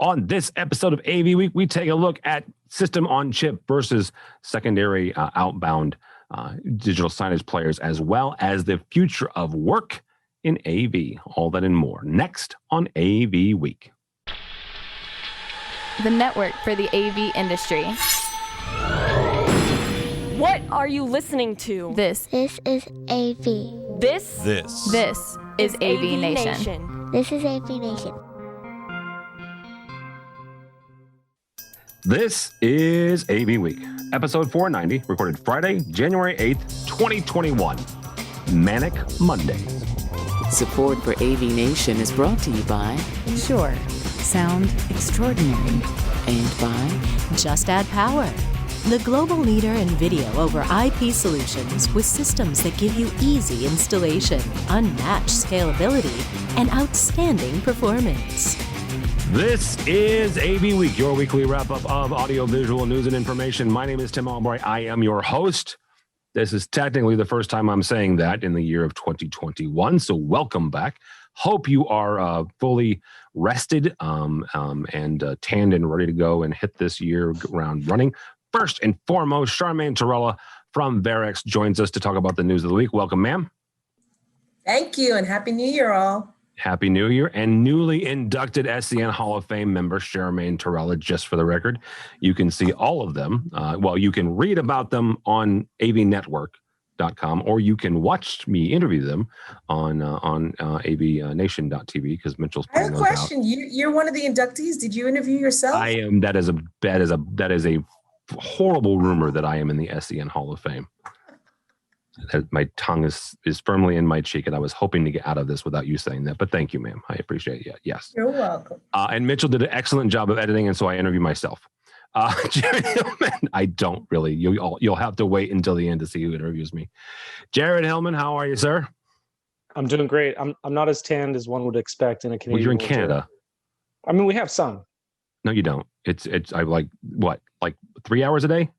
On this episode of AV Week, we take a look at system on chip versus secondary outbound digital signage players, as well as the future of work in AV. All that and more next on AV Week. The network for the AV industry. What are you listening to? This is AV. This is AVNation. This is AVNation. This is AV Week, episode 490, recorded Friday, January 8th, 2021. Manic Monday. Support for AVNation is brought to you by Sure, sound extraordinary. and by Just Add Power, the global leader in video over IP solutions with systems that give you easy installation, unmatched scalability, and outstanding performance. This is AV Week, your weekly wrap-up of audio-visual news and information. My name is Tim Albright. I am your host. This is technically the first time I'm saying that in the year of 2021, so welcome back. Hope you are fully rested and tanned and ready to go and hit this year round running. First and foremost, Charmaine Torella from Varex joins us to talk about the news of the week. Welcome, ma'am. Thank you, and Happy New Year, all. Happy New Year. And newly inducted SCN Hall of Fame member, Charmaine Torella, just for the record. You can see all of them. You can read about them on avnetwork.com, or you can watch me interview them on AVNation.tv, because Mitchell's I have a question. You're one of the inductees. Did you interview yourself? I am. That is a horrible rumor that I am in the SCN Hall of Fame. My tongue is firmly in my cheek, and I was hoping to get out of this without you saying that. But thank you, ma'am. I appreciate it. Yes. You're welcome. And Mitchell did an excellent job of editing, and so I interview myself. Jared Hillman, I don't really. You'll have to wait until the end to see who interviews me. Jared Hillman, how are you, sir? I'm doing great. I'm not as tanned as one would expect in a Canadian. Well, you're in winter. Canada. I mean, we have sun. No, you don't. It's I like 3 hours a day?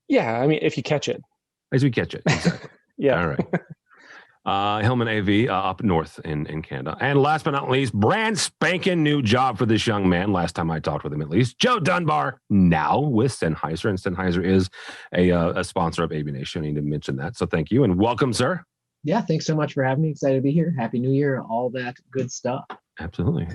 Yeah, I mean, if you catch it. As we catch it. Exactly. Yeah. All right. Hillman AV up north in Canada. And last but not least, brand spanking new job for this young man. Last time I talked with him, at least. Joe Dunbar, now with Sennheiser. And Sennheiser is a sponsor of AVNation. I need to mention that. So thank you and welcome, sir. Yeah, thanks so much for having me. Excited to be here. Happy New Year, all that good stuff. Absolutely.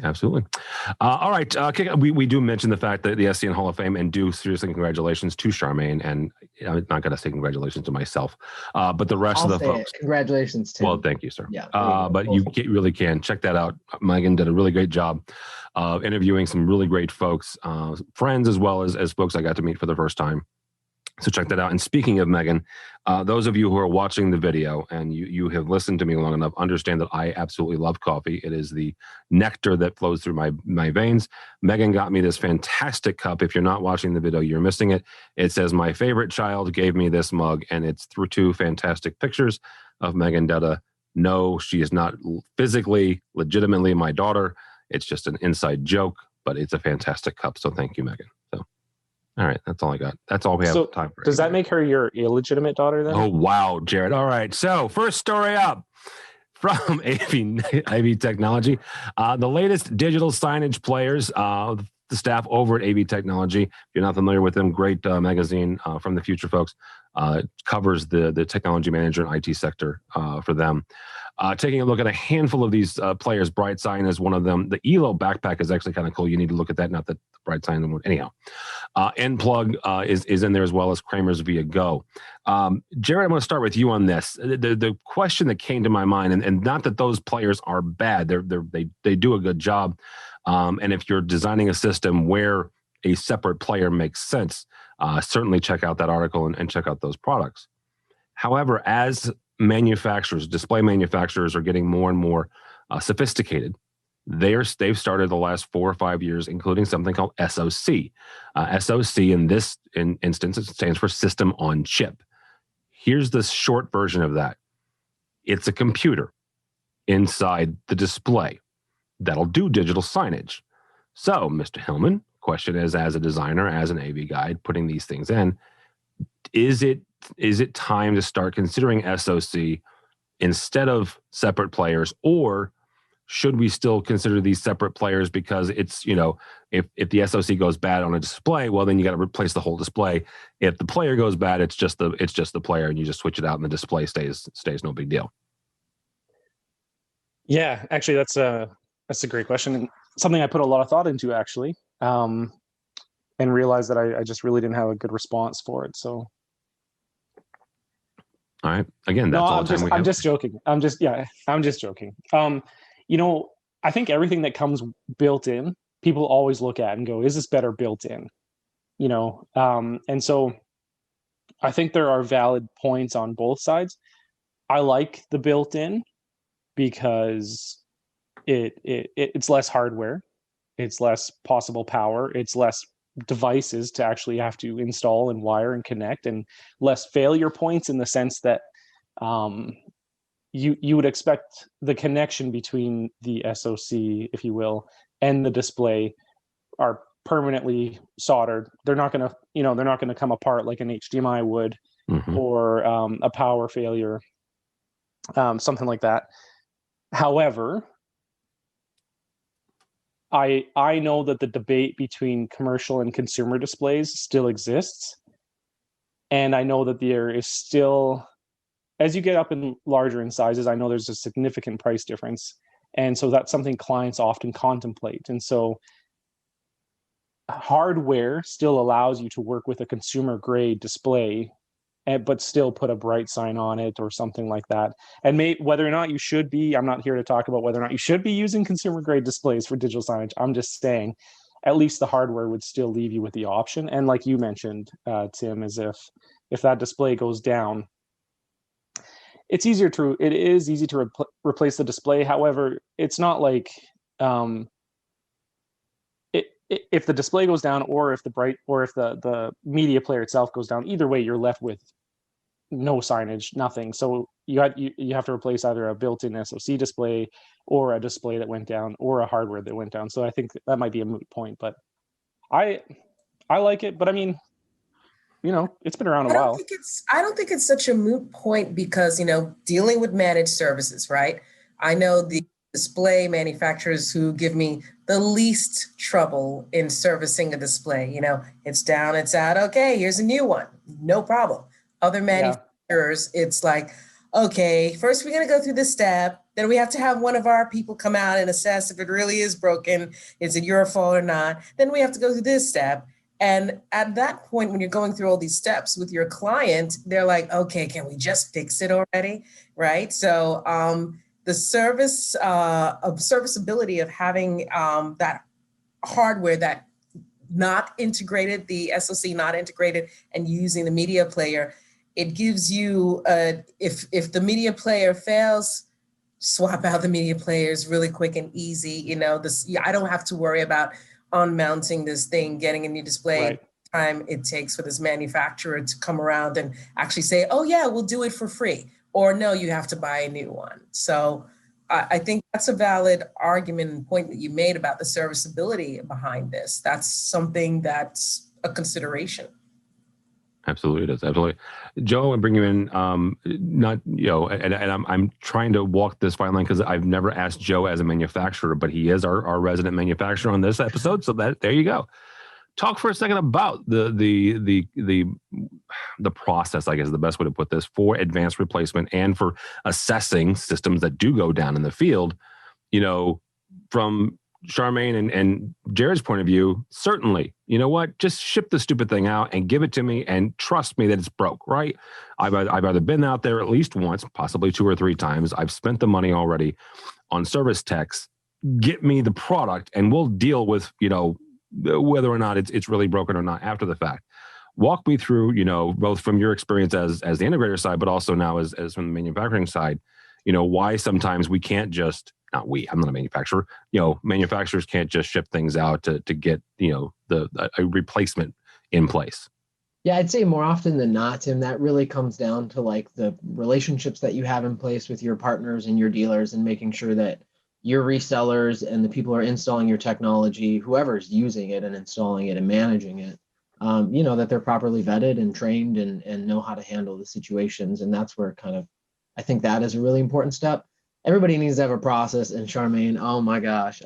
All right. We do mention the fact that the SCN Hall of Fame, and do seriously congratulations to Charmaine. And I'm not going to say congratulations to myself, but the rest of the folks. Congratulations, Tim. Well, thank you, sir. Yeah. But you really can check that out. Megan did a really great job of interviewing some really great folks, friends, as well as folks I got to meet for the first time. So check that out. And speaking of Megan, those of you who are watching the video and you have listened to me long enough, understand that I absolutely love coffee. It is the nectar that flows through my veins. Megan got me this fantastic cup. If you're not watching the video, you're missing it. It says, "My favorite child gave me this mug," and it's through two fantastic pictures of Megan Dutta. No, she is not physically, legitimately my daughter. It's just an inside joke, but it's a fantastic cup. So thank you, Megan. All right, that's all I got. That's all we have time for. Does that make her your illegitimate daughter then? Oh, wow, Jared. All right, so first story up from AV Technology. The latest digital signage players, the staff over at AV Technology. If you're not familiar with them, great magazine from the future folks. Covers the technology manager and IT sector for them. Taking a look at a handful of these players. BrightSign is one of them. The ELO backpack is actually kind of cool. You need to look at that. Not that BrightSign one. Anyhow, Nplug is in there, as well as Kramer's Via Go. Jared, I'm going to start with you on this. The question that came to my mind, and not that those players are bad. They do a good job. And if you're designing a system where a separate player makes sense, certainly check out that article and check out those products. However, as manufacturers, display manufacturers, are getting more and more sophisticated, they've started the last 4 or 5 years, including something called SoC. SoC in this instance, it stands for System on Chip. Here's the short version of that. It's a computer inside the display that'll do digital signage. So, Mr. Hillman, question is, as a designer, as an AV guide, putting these things in, is it time to start considering SoC instead of separate players, or should we still consider these separate players because it's, if the SoC goes bad on a display, well, then you got to replace the whole display. If the player goes bad, it's just the player, and you just switch it out and the display stays no big deal. Yeah, actually, that's a great question, and something I put a lot of thought into, actually, and realized that I just really didn't have a good response for it. So, all right, again, that's all the time we have. I'm just joking. I'm just joking. I think everything that comes built in, people always look at and go, "Is this better built in?" And so I think there are valid points on both sides. I like the built in because it's less hardware, it's less possible power, it's less devices to actually have to install and wire and connect, and less failure points in the sense that you would expect the connection between the SoC, if you will, and the display are permanently soldered. They're not going to come apart like an HDMI would, or a power failure, something like that. However, I know that the debate between commercial and consumer displays still exists. And I know that there is still, as you get up in larger in sizes, I know there's a significant price difference. And so that's something clients often contemplate. And so hardware still allows you to work with a consumer grade display, but still put a bright sign on it or something like that. And whether or not you should be, I'm not here to talk about whether or not you should be using consumer grade displays for digital signage. I'm just saying, at least the hardware would still leave you with the option. And like you mentioned, Tim, is if that display goes down, it is easy to replace the display. However, it's not like if the display goes down, or if the media player itself goes down, either way, you're left with no signage, nothing. So you have to replace either a built-in SoC display, or a display that went down, or a hardware that went down. So I think that might be a moot point, but I like it. But I mean, it's been around a while. I don't think it's such a moot point because, dealing with managed services, right? I know the display manufacturers who give me the least trouble in servicing a display. It's down, it's out. Okay, here's a new one. No problem. Other manufacturers, it's like, okay, first we're going to go through this step. Then we have to have one of our people come out and assess if it really is broken. Is it your fault or not? Then we have to go through this step. And at that point, when you're going through all these steps with your client, they're like, okay, can we just fix it already? Right? So the serviceability of having that hardware that not integrated, the SoC not integrated, and using the media player, it gives you, if the media player fails, swap out the media players really quick and easy. I don't have to worry about unmounting this thing, getting a new display. Right. Time it takes for this manufacturer to come around and actually say, oh yeah, we'll do it for free. Or no, you have to buy a new one. So I think that's a valid argument and point that you made about the serviceability behind this. That's something that's a consideration. Absolutely, it is. Absolutely, Joe. I bring you in. I'm trying to walk this fine line because I've never asked Joe as a manufacturer, but he is our resident manufacturer on this episode. So there you go. Talk for a second about the process, I guess is the best way to put this, for advanced replacement and for assessing systems that do go down in the field. From Charmaine and Jared's point of view, certainly, just ship the stupid thing out and give it to me and trust me that it's broke, right? I've either been out there at least once, possibly 2 or 3 times. I've spent the money already on service techs. Get me the product and we'll deal with, whether or not it's really broken or not after the fact. Walk me through, both from your experience as the integrator side, but also now as from the manufacturing side, why sometimes we can't just, I'm not a manufacturer, manufacturers can't just ship things out to get, a replacement in place. Yeah, I'd say more often than not, Tim, that really comes down to like the relationships that you have in place with your partners and your dealers, and making sure that your resellers and the people who are installing your technology, whoever's using it and installing it and managing it, that they're properly vetted and trained and know how to handle the situations. And that's where I think that is a really important step. everybody needs to have a process. And Charmaine, oh my gosh,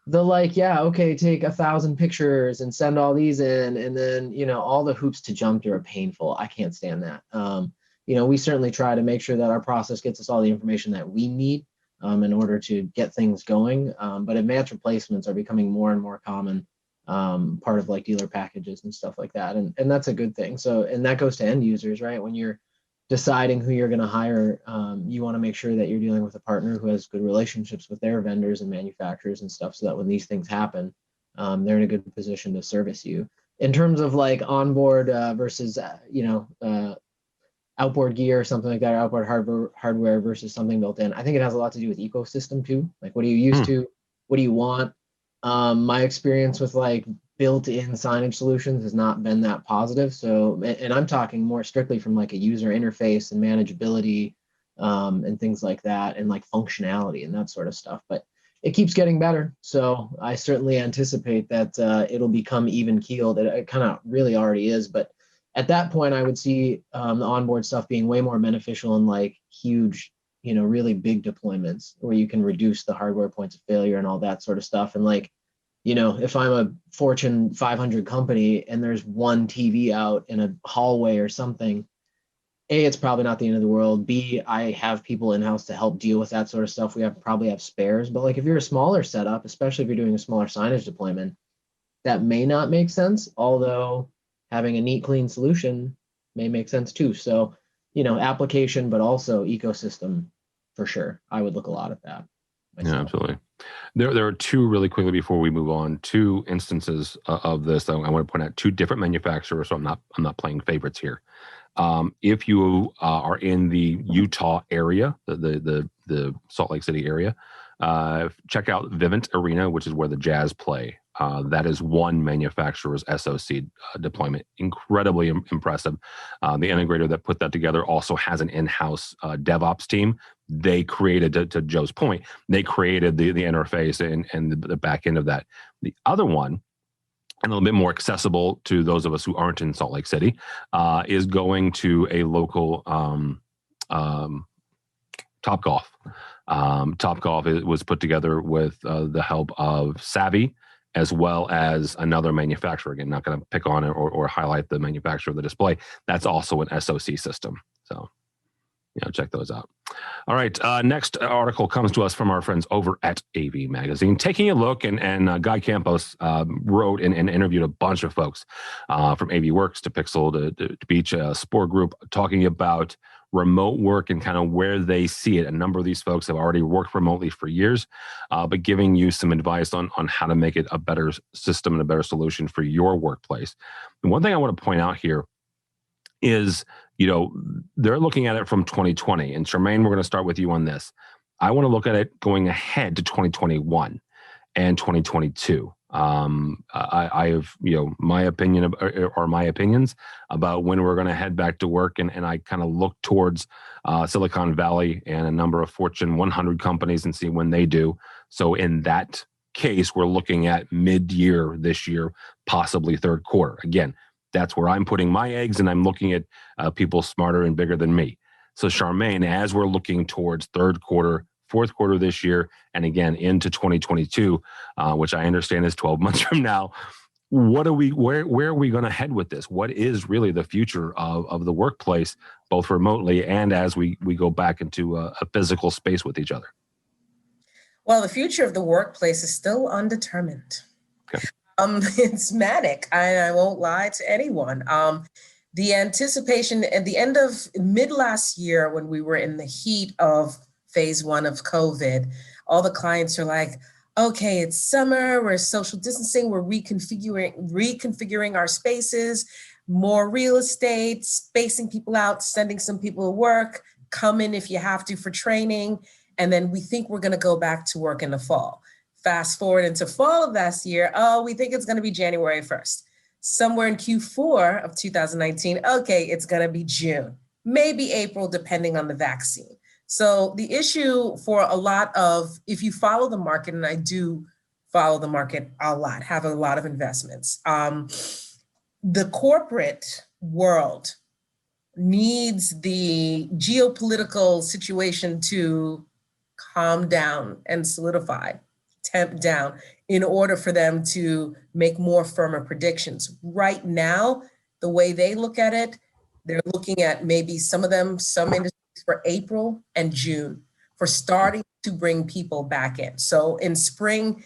the like, yeah, okay, take 1,000 pictures and send all these in, and then, you know, all the hoops to jump through are painful. I can't stand that. You know, we certainly try to make sure that our process gets us all the information that we need in order to get things going. But advanced replacements are becoming more and more common, part of like dealer packages and stuff like that. And that's a good thing. So, and that goes to end users, right? When you're deciding who you're going to hire, you want to make sure that you're dealing with a partner who has good relationships with their vendors and manufacturers and stuff, so that when these things happen, they're in a good position to service you. In terms of like onboard versus, outboard gear or something like that, or outboard hardware versus something built in, I think it has a lot to do with ecosystem too. Like, what are you used to? What do you want? My experience with like built-in signage solutions has not been that positive. So, and I'm talking more strictly from like a user interface and manageability, and things like that, and like functionality and that sort of stuff. But it keeps getting better. So I certainly anticipate that it'll become even keeled. It kind of really already is. But at that point, I would see the onboard stuff being way more beneficial in like huge, you know, really big deployments where you can reduce the hardware points of failure and all that sort of stuff. And like, you know, if I'm a Fortune 500 company and there's one TV out in a hallway or something, A, it's probably not the end of the world. B, I have people in-house to help deal with that sort of stuff. We probably have spares. But like if you're a smaller setup, especially if you're doing a smaller signage deployment, that may not make sense, although having a neat, clean solution may make sense too. So, you know, application, but also ecosystem for sure. I would look a lot at that myself. Yeah, absolutely. There are two really quickly before we move on, two instances of this. I want to point out two different manufacturers, so I'm not playing favorites here. If you are in the Utah area, the Salt Lake City area, check out Vivint Arena, which is where the Jazz play. That is one manufacturer's SoC deployment. Incredibly impressive. The integrator that put that together also has an in-house DevOps team. They created, to Joe's point, they created the interface and the back end of that. The other one, and a little bit more accessible to those of us who aren't in Salt Lake City, is going to a local Topgolf. Topgolf was put together with the help of Savvy, as well as another manufacturer. Again, not going to pick on it or highlight the manufacturer of the display. That's also an SoC system. So, you know, check those out. All right. Next article comes to us from our friends over at AV Magazine. Taking a look, and Guy Campos wrote and interviewed a bunch of folks from AVWorks to Pixel to Beach Spore Group, talking about remote work and kind of where they see it. A number of these folks have already worked remotely for years, but giving you some advice on how to make it a better system and a better solution for your workplace. And one thing I want to point out here is, you know, they're looking at it from 2020. And Charmaine, we're going to start with you on this. I want to look at it going ahead to 2021 and 2022. I have, you know, my opinion or my opinions about when we're going to head back to work. And I kind of look towards Silicon Valley and a number of Fortune 100 companies and see when they do. So in that case, we're looking at mid-year this year, possibly third quarter. Again, that's where I'm putting my eggs, and I'm looking at people smarter and bigger than me. So Charmaine, as we're looking towards third quarter, fourth quarter this year, and again into 2022, which I understand is 12 months from now, where are we going to head with this? What is really the future of the workplace, both remotely and as we go back into a physical space with each other? Well, the future of the workplace is still undetermined. Okay. It's manic. I won't lie to anyone. The anticipation at the end of mid last year, when we were in the heat of phase one of COVID, all the clients are like, okay, it's summer, we're social distancing, we're reconfiguring our spaces, more real estate, spacing people out, sending some people to work, come in if you have to for training. And then we think we're going to go back to work in the fall. Fast forward into fall of last year, we think it's going to be January 1st. Somewhere in Q4 of 2019, okay, it's going to be June, maybe April, depending on the vaccine. So the issue for a lot of, if you follow the market, and I do follow the market a lot, have a lot of investments, the corporate world needs the geopolitical situation to calm down and solidify, temp down, in order for them to make more firmer predictions. Right now, the way they look at it, they're looking at maybe some industries for April and June for starting to bring people back in. So in spring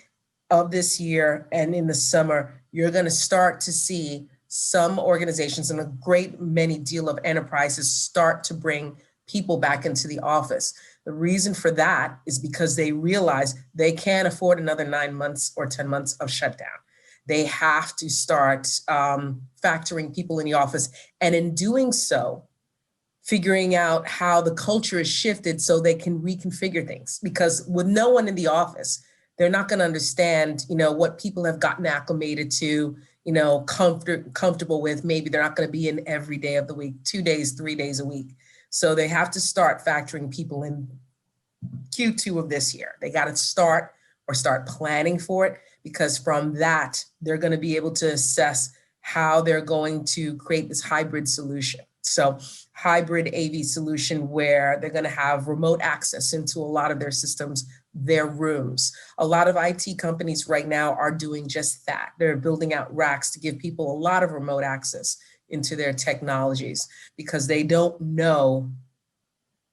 of this year and in the summer, you're going to start to see some organizations and a great many deal of enterprises start to bring people back into the office. The reason for that is because they realize they can't afford another 9 months or 10 months of shutdown. They have to start factoring people in the office. And in doing so, figuring out how the culture is shifted so they can reconfigure things. Because with no one in the office, they're not going to understand, what people have gotten acclimated to, comfortable with. Maybe they're not going to be in every day of the week, 2 days, 3 days a week. So they have to start factoring people in Q2 of this year. They got to start planning for it, because from that, they're going to be able to assess how they're going to create this hybrid solution. So hybrid AV solution where they're going to have remote access into a lot of their systems, their rooms. A lot of IT companies right now are doing just that. They're building out racks to give people a lot of remote access into their technologies, because they don't know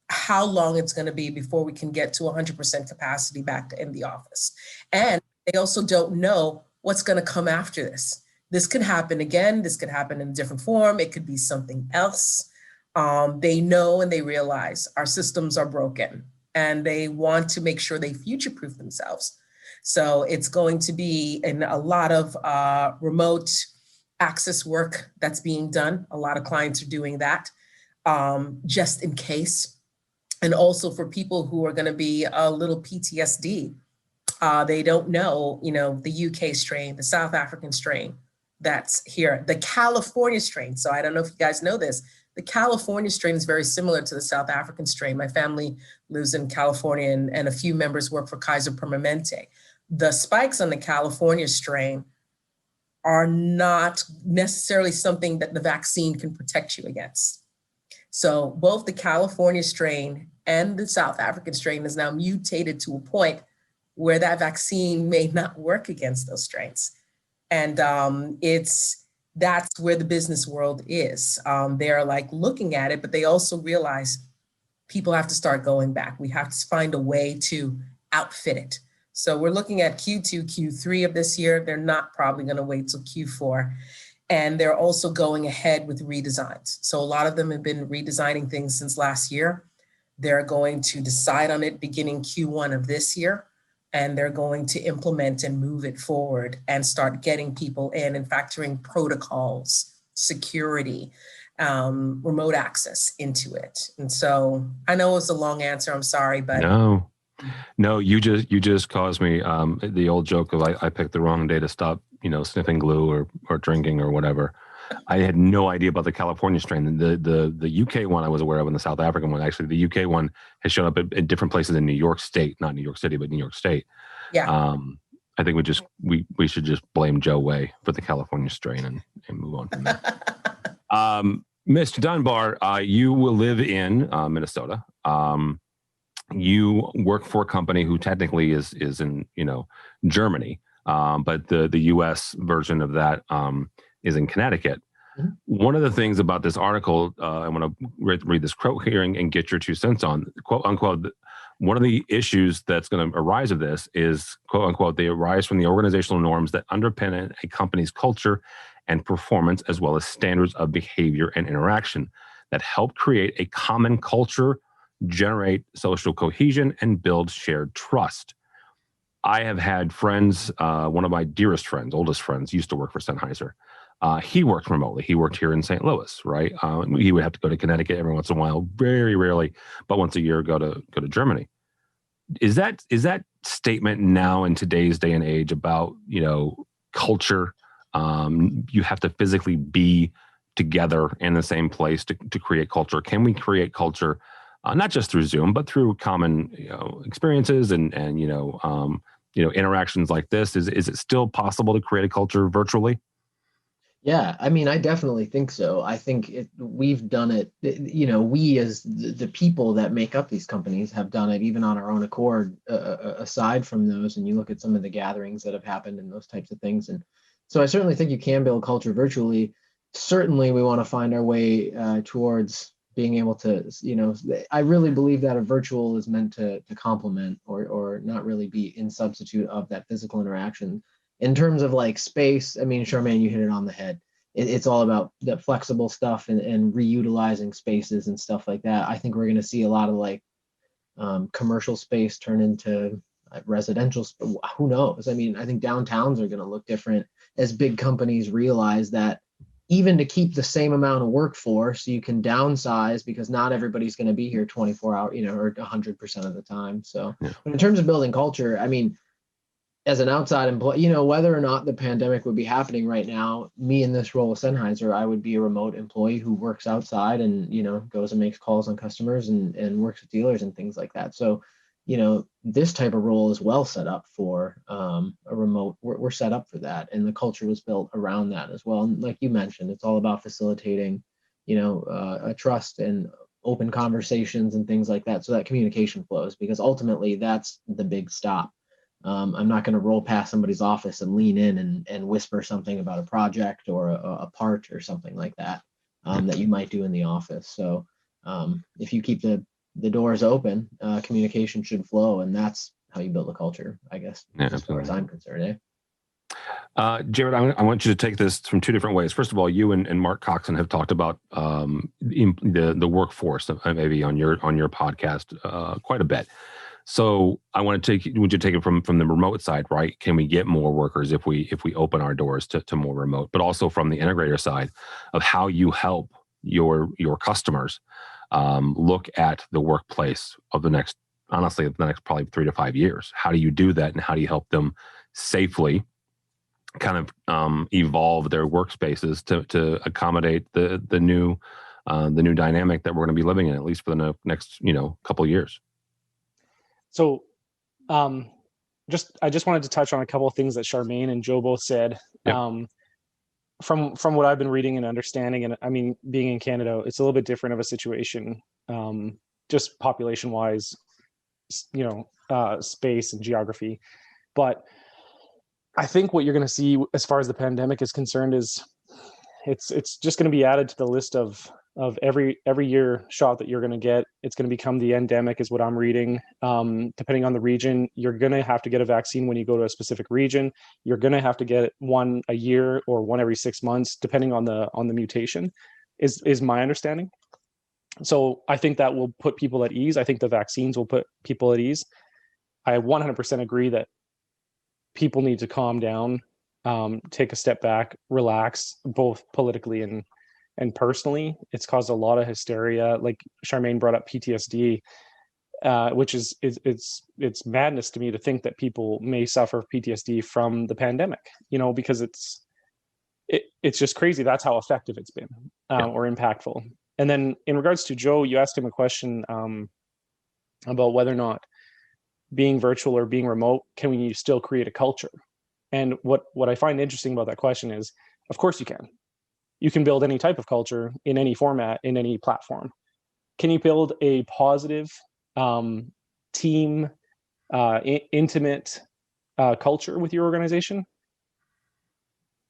how long it's going to be before we can get to 100% capacity back in the office. And they also don't know what's going to come after this. This could happen again. This could happen in a different form. It could be something else. They know and they realize our systems are broken, and they want to make sure they future-proof themselves. So it's going to be in a lot of remote access work that's being done. A lot of clients are doing that just in case. And also for people who are going to be a little PTSD, they don't know, the UK strain, the South African strain that's here, the California strain. So I don't know if you guys know this. The California strain is very similar to the South African strain. My family lives in California, and a few members work for Kaiser Permanente. The spikes on the California strain are not necessarily something that the vaccine can protect you against. So both the California strain and the South African strain is now mutated to a point where that vaccine may not work against those strains. And that's where the business world is. They're like looking at it, but they also realize people have to start going back. We have to find a way to outfit it. So we're looking at Q2, Q3 of this year. They're not probably going to wait till Q4. And they're also going ahead with redesigns. So a lot of them have been redesigning things since last year. They're going to decide on it beginning Q1 of this year. And they're going to implement and move it forward and start getting people in and factoring protocols, security, remote access into it. And so I know it's a long answer. I'm sorry, but no, you just caused me the old joke of I picked the wrong day to stop, sniffing glue or drinking or whatever. I had no idea about the California strain. The UK one I was aware of, and the South African one. Actually, the UK one has shown up at different places in New York State, not New York City, but New York State. Yeah. I think we should just blame Joe Way for the California strain and move on from there. Mr. Dunbar, you will live in Minnesota. You work for a company who technically is in Germany, but the US version of that is in Connecticut. Mm-hmm. One of the things about this article, I want to read this quote here and get your 2 cents on, quote unquote, one of the issues that's going to arise of this is, quote unquote, they arise from the organizational norms that underpin a company's culture and performance, as well as standards of behavior and interaction that help create a common culture, generate social cohesion, and build shared trust. I have had friends, one of my dearest friends, oldest friends, used to work for Sennheiser. He worked remotely. He worked here in St. Louis, right? He would have to go to Connecticut every once in a while, very rarely, but once a year go to Germany. Is that statement now in today's day and age about culture? You have to physically be together in the same place to create culture. Can we create culture not just through Zoom, but through common experiences and interactions like this? Is it still possible to create a culture virtually? Yeah, I mean, I definitely think so. I think we've done it, we as the people that make up these companies have done it even on our own accord, aside from those. And you look at some of the gatherings that have happened and those types of things. And so I certainly think you can build culture virtually. Certainly, we want to find our way towards being able to, I really believe that a virtual is meant to complement or not really be in substitute of that physical interaction. In terms of like space, I mean, Charmaine, you hit it on the head. It's all about the flexible stuff and reutilizing spaces and stuff like that. I think we're going to see a lot of like commercial space turn into residential. Who knows? I mean, I think downtowns are going to look different as big companies realize that even to keep the same amount of workforce, you can downsize because not everybody's going to be here 24 hours, or 100% of the time. So, Yeah. but in terms of building culture, I mean, as an outside employee, whether or not the pandemic would be happening right now, me in this role with Sennheiser, I would be a remote employee who works outside and, goes and makes calls on customers and works with dealers and things like that. So, this type of role is well set up for a remote. We're set up for that. And the culture was built around that as well. And like you mentioned, it's all about facilitating, a trust and open conversations and things like that. So that communication flows, because ultimately that's the big stop. I'm not going to roll past somebody's office and lean in and whisper something about a project or a part or something like that that you might do in the office. So if you keep the doors open, communication should flow, and that's how you build a culture, I guess, as far as I'm concerned. Jared, I want you to take this from two different ways. First of all, you and Mark Coxon have talked about the workforce maybe on your podcast quite a bit. So I want to would you take it from the remote side, right? Can we get more workers if we open our doors to more remote, but also from the integrator side of how you help your customers look at the workplace of the next probably 3 to 5 years. How do you do that, and how do you help them safely kind of evolve their workspaces to accommodate the new dynamic that we're going to be living in, at least for the next couple of years? So I just wanted to touch on a couple of things that Charmaine and Joe both said. Yep. From what I've been reading and understanding, and I mean, being in Canada, it's a little bit different of a situation, just population wise, space and geography. But I think what you're going to see as far as the pandemic is concerned is it's just going to be added to the list of every year shot that you're going to get. It's going to become the endemic, is what I'm reading. Depending on the region, you're going to have to get a vaccine when you go to a specific region. You're going to have to get one a year or one every 6 months, depending on the mutation, is my understanding. So I think that will put people at ease. I think the vaccines will put people at ease. I 100% agree that people need to calm down, take a step back, relax, both politically and personally. It's caused a lot of hysteria. Like Charmaine brought up PTSD, which is it's madness to me to think that people may suffer PTSD from the pandemic, because it's just crazy. That's how effective it's been, or impactful. And then in regards to Joe, you asked him a question about whether or not being virtual or being remote, can we still create a culture? And what I find interesting about that question is, of course you can. You can build any type of culture in any format, in any platform. Can you build a positive team, intimate culture with your organization?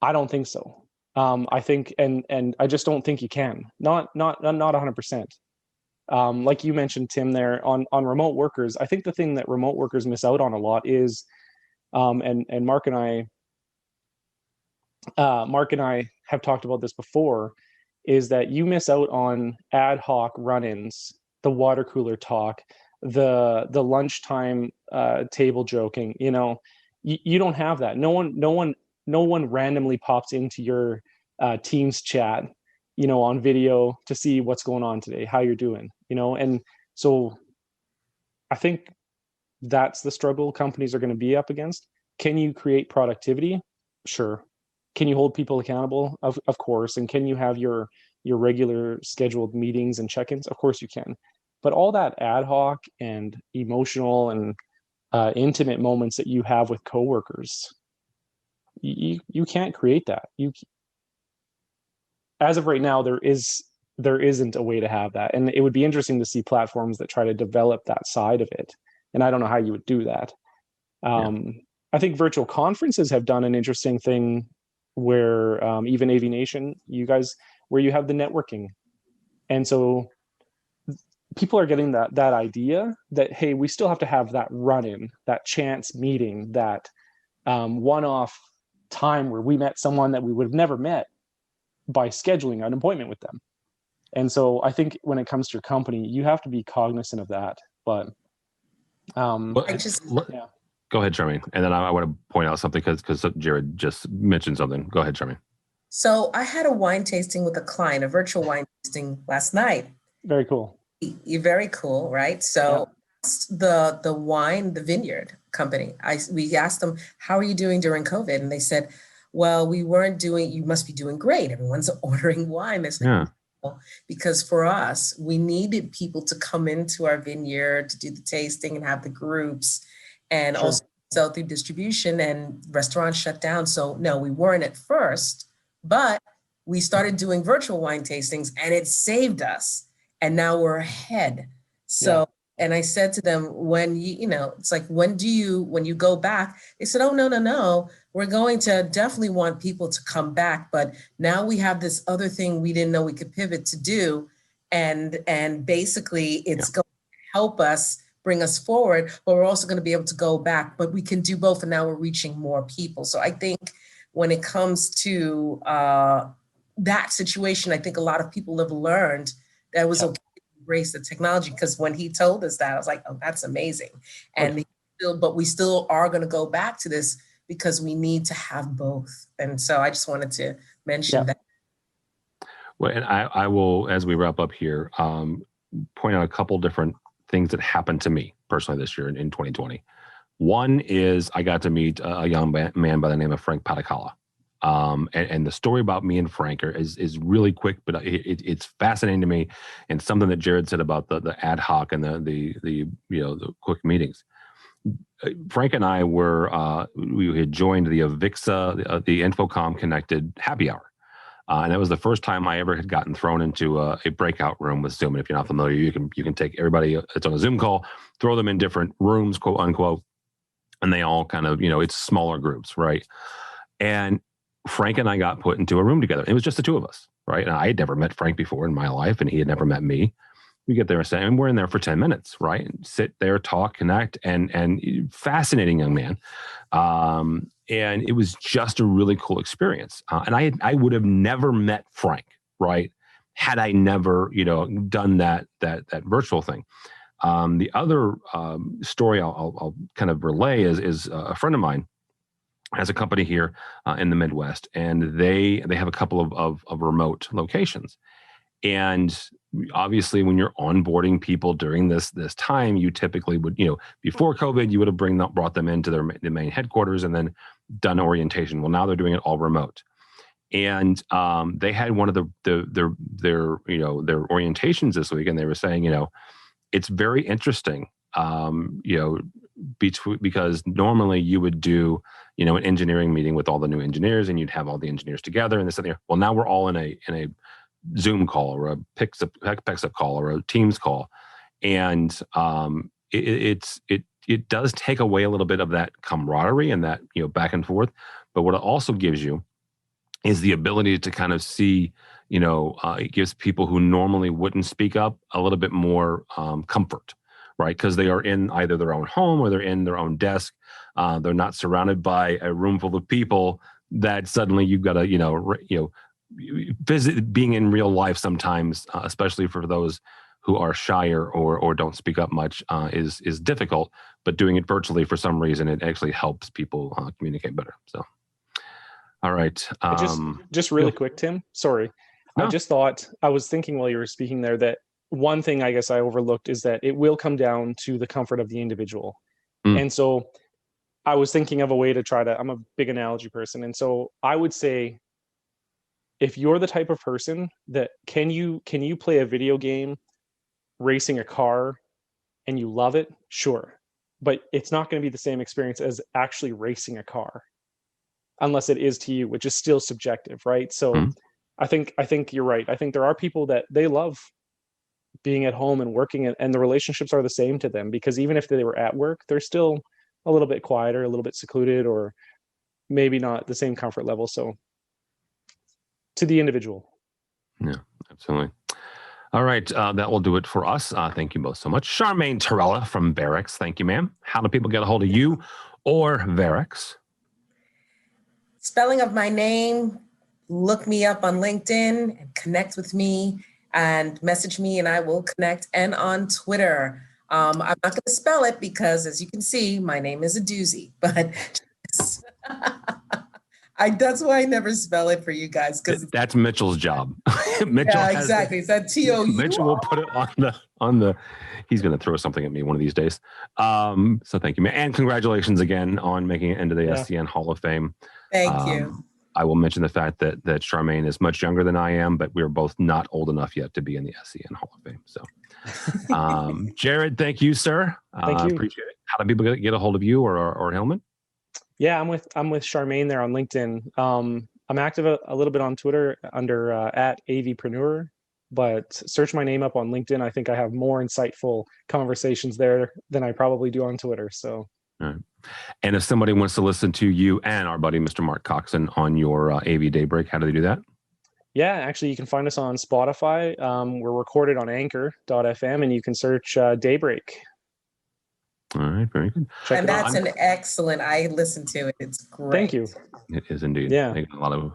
I don't think so. I think, and I just don't think you can. Not 100%. Like you mentioned, Tim, there on remote workers, I think the thing that remote workers miss out on a lot is, and Mark and I have talked about this before, is that you miss out on ad hoc run-ins, the water cooler talk, the lunchtime table joking. You don't have that. No one randomly pops into your Teams chat, on video to see what's going on today, how you're doing, and so I think that's the struggle companies are going to be up against. Can you create productivity? Sure. Can you hold people accountable? Of course. And can you have your regular scheduled meetings and check-ins? Of course you can. But all that ad hoc and emotional and intimate moments that you have with coworkers, you can't create that. as of right now, there isn't a way to have that. And it would be interesting to see platforms that try to develop that side of it. And I don't know how you would do that. I think virtual conferences have done an interesting thing where even AVNation, you guys, where you have the networking. And so people are getting that idea that, hey, we still have to have that run-in, that chance meeting, that one-off time where we met someone that we would have never met by scheduling an appointment with them. And so I think when it comes to your company, you have to be cognizant of that. But Go ahead, Charmaine. And then I want to point out something because Jared just mentioned something. Go ahead, Charmaine. So I had a wine tasting with a client, a virtual wine tasting last night. Very cool. Very cool, right? So the wine, the vineyard company, we asked them, how are you doing during COVID? And they said, well, we weren't doing, you must be doing great. Everyone's ordering wine. Because for us, we needed people to come into our vineyard to do the tasting and have the groups and also sell through distribution, and restaurants shut down. So no, we weren't at first, but we started doing virtual wine tastings and it saved us. And now we're ahead. So, and I said to them, when it's like, when you go back, they said, oh, no. We're going to definitely want people to come back. But now we have this other thing we didn't know we could pivot to do. And basically it's going to help us bring us forward, but we're also going to be able to go back, but we can do both. And now we're reaching more people. So I think when it comes to that situation, I think a lot of people have learned that it was okay to embrace the technology, because when he told us that, I was like, oh, that's amazing. And but we still are going to go back to this because we need to have both. And so I just wanted to mention that. Well, and I will, as we wrap up here, point out a couple different things that happened to me personally this year in 2020. One is I got to meet a young man by the name of Frank Patakala. And the story about me and Frank is really quick, but it's fascinating to me, and something that Jared said about the ad hoc and the quick meetings. Frank and I we had joined the AVIXA, the Infocom Connected happy hour. And that was the first time I ever had gotten thrown into a breakout room with Zoom. And if you're not familiar, you can take everybody that's on a Zoom call, throw them in different rooms, quote unquote, and they all kind of, it's smaller groups, right? And Frank and I got put into a room together. It was just the two of us, right? And I had never met Frank before in my life, and he had never met me. We get there and we're in there for 10 minutes, right? And sit there, talk, connect, and fascinating young man. And it was just a really cool experience. And I would have never met Frank, right, had I never, done that virtual thing. The other story I'll kind of relay is a friend of mine has a company here in the Midwest, and they have a couple of remote locations. And obviously, when you're onboarding people during this time, you typically would, before COVID, you would have brought them into the main headquarters and then done orientation. Well, now they're doing it all remote. And they had one of their orientations this week, and they were saying, it's very interesting, because normally you would do, an engineering meeting with all the new engineers, and you'd have all the engineers together and this and that. Well, now we're all in a Zoom call or a Pixup call or a Teams call, and it does take away a little bit of that camaraderie and that back and forth. But what it also gives you is the ability to kind of see, it gives people who normally wouldn't speak up a little bit more comfort, right? Because they are in either their own home or they're in their own desk. They're not surrounded by a room full of people that suddenly you've got to, being in real life sometimes, especially for those who are shyer or don't speak up much, is difficult. But doing it virtually, for some reason, it actually helps people communicate better. So, all right. Just really quick, Tim. Sorry, no. I was thinking while you were speaking there that one thing I guess I overlooked is that it will come down to the comfort of the individual. And so I was thinking of a way to I'm a big analogy person. And so I would say, if you're the type of person that can you play a video game racing a car and you love it, sure. But it's not going to be the same experience as actually racing a car, unless it is to you, which is still subjective, right? So I think you're right. I think there are people that they love being at home and working, and the relationships are the same to them, because even if they were at work, they're still a little bit quieter, a little bit secluded, or maybe not the same comfort level. So to the individual. Yeah, absolutely. All right. That will do it for us. Thank you both so much. Charmaine Torella from Varex. Thank you, ma'am. How do people get a hold of you or Varex? Spelling of my name, look me up on LinkedIn and connect with me and message me and I will connect. And on Twitter. I'm not going to spell it because, as you can see, my name is a doozy, but that's why I never spell it for you guys. Because that's Mitchell's job. Mitchell exactly. It's that TOU. Mitchell will put it on the. He's going to throw something at me one of these days. So thank you, man, and congratulations again on making it into the SCN Hall of Fame. Thank you. I will mention the fact that Charmaine is much younger than I am, but we're both not old enough yet to be in the SCN Hall of Fame. So, Jared, thank you, sir. Thank you. Appreciate it. How do people get a hold of you or Hillman? Yeah, I'm with Charmaine there on LinkedIn. I'm active a little bit on Twitter under at AVpreneur, but search my name up on LinkedIn. I think I have more insightful conversations there than I probably do on Twitter. So. All right. And if somebody wants to listen to you and our buddy, Mr. Mark Coxon, on your AV Daybreak, how do they do that? Yeah, actually, you can find us on Spotify. We're recorded on anchor.fm, and you can search Daybreak. All right, very good. And that's an excellent, I listened to it. It's great. Thank you. It is indeed. Yeah.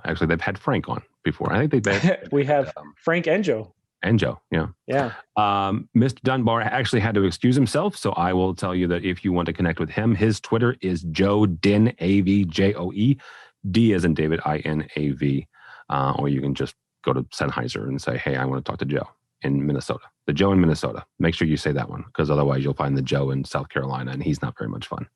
Actually, they've had Frank on before. I think they've had. We have Frank and Joe. And Joe, yeah. Yeah. Mr. Dunbar actually had to excuse himself, so I will tell you that if you want to connect with him, his Twitter is Joe Din, AVJOE, D as in David, INAV. Or you can just go to Sennheiser and say, hey, I want to talk to Joe in Minnesota. The Joe in Minnesota. Make sure you say that one, because otherwise you'll find the Joe in South Carolina, and he's not very much fun.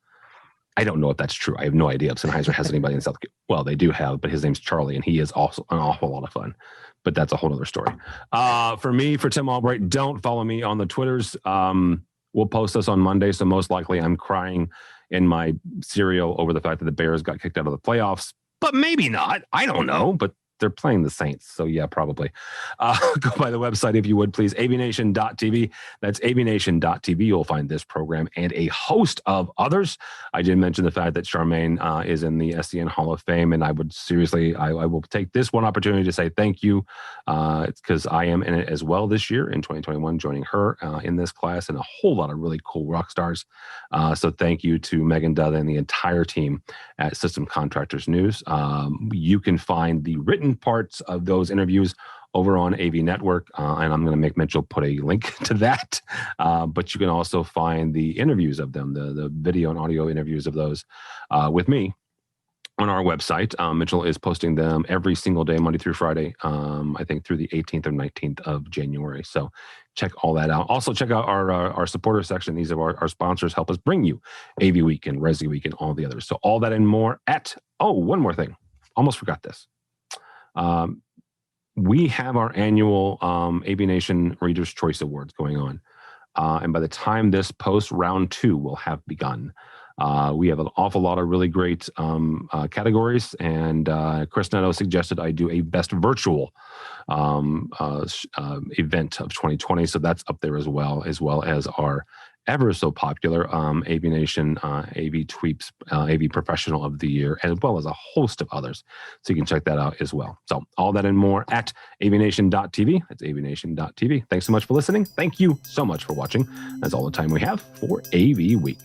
I don't know if that's true. I have no idea if Sennheiser has anybody in South Carolina. Well, they do have, but his name's Charlie, and he is also an awful lot of fun. But that's a whole other story. For me, for Tim Albright, don't follow me on the Twitters. We'll post this on Monday, so most likely I'm crying in my cereal over the fact that the Bears got kicked out of the playoffs. But maybe not. I don't know. But they're playing the Saints, so yeah, probably. Go by the website if you would, please. AVNation.tv. That's AVNation.tv. You'll find this program and a host of others. I did mention the fact that Charmaine is in the SCN Hall of Fame, and I would seriously, I will take this one opportunity to say thank you. It's because I am in it as well this year in 2021, joining her in this class, and a whole lot of really cool rock stars. So thank you to Megan Dutta and the entire team at System Contractors News. You can find the written parts of those interviews over on AV Network, and I'm going to make Mitchell put a link to that. But you can also find the interviews of them, the video and audio interviews of those with me on our website. Mitchell is posting them every single day, Monday through Friday, I think through the 18th or 19th of January. So check all that out. Also check out our supporter section. These are our sponsors help us bring you AVWeek and ResiWeek and all the others. So all that and more at, one more thing. Almost forgot this. We have our annual AVNation Reader's Choice Awards going on. And by the time this posts, round 2 will have begun. We have an awful lot of really great categories, and Chris Netto suggested I do a best virtual event of 2020. So that's up there as well as our ever so popular AVNation, AV Tweeps, AV Professional of the Year, as well as a host of others. So you can check that out as well. So all that and more at avnation.tv. That's avnation.tv. Thanks so much for listening. Thank you so much for watching. That's all the time we have for AV Week.